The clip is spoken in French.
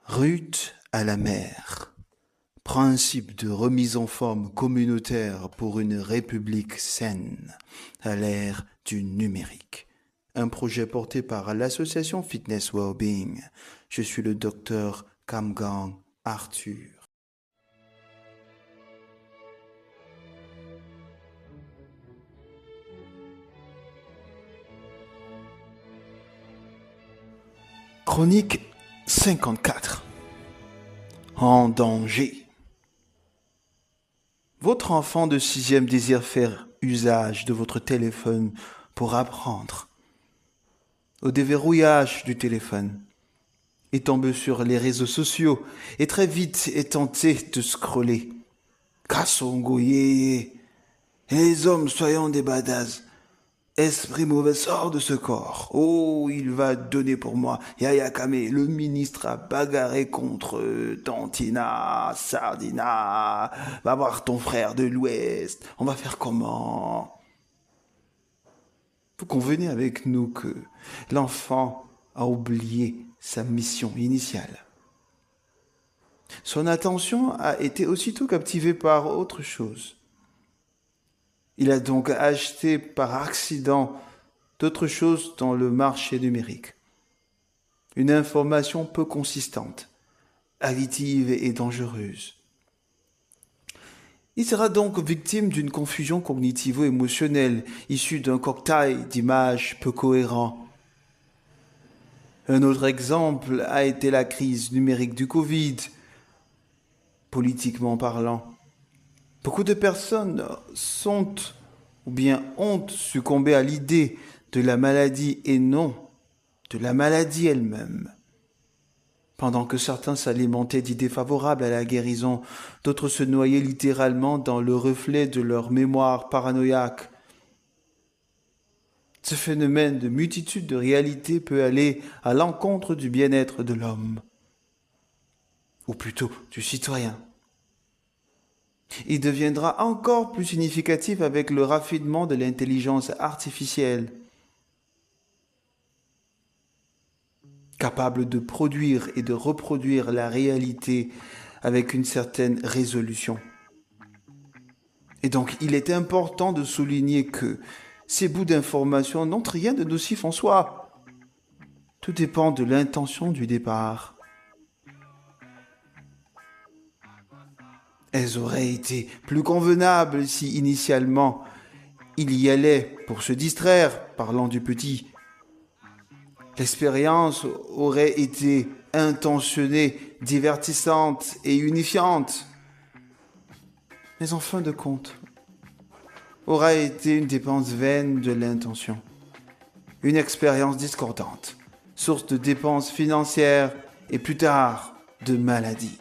Route à la mer. Principe de remise en forme communautaire pour une république saine à l'ère du numérique. Un projet porté par l'association Fitness Wellbeing. Je suis le docteur Kamgang Arthur. Chronique 54. En danger. Votre enfant de 6e désire faire usage de votre téléphone pour apprendre au déverrouillage du téléphone et tombe sur les réseaux sociaux et très vite est tenté de scroller. Kassongo yé. Les hommes soyons des badass. Esprit mauvais sort de ce corps. Oh, il va donner pour moi. Yaya Kame, le ministre a bagarré contre Tantina, Sardina. Va voir ton frère de l'Ouest. On va faire comment? Vous convenez avec nous que l'enfant a oublié sa mission initiale. Son attention a été aussitôt captivée par autre chose. Il a donc acheté par accident d'autres choses dans le marché numérique. Une information peu consistante, additive et dangereuse. Il sera donc victime d'une confusion cognitivo-émotionnelle issue d'un cocktail d'images peu cohérents. Un autre exemple a été la crise numérique du Covid, politiquement parlant. Beaucoup de personnes sont ou bien ont succombé à l'idée de la maladie et non de la maladie elle-même. Pendant que certains s'alimentaient d'idées favorables à la guérison, d'autres se noyaient littéralement dans le reflet de leur mémoire paranoïaque. Ce phénomène de multitude de réalités peut aller à l'encontre du bien-être de l'homme, ou plutôt du citoyen. Il deviendra encore plus significatif avec le raffinement de l'intelligence artificielle, capable de produire et de reproduire la réalité avec une certaine résolution. Et donc, il est important de souligner que ces bouts d'information n'ont rien de nocif en soi. Tout dépend de l'intention du départ. Elles auraient été plus convenables si initialement il y allait pour se distraire, parlant du petit. L'expérience aurait été intentionnée, divertissante et unifiante. Mais en fin de compte, aura été une dépense vaine de l'intention. Une expérience discordante, source de dépenses financières et plus tard de maladies.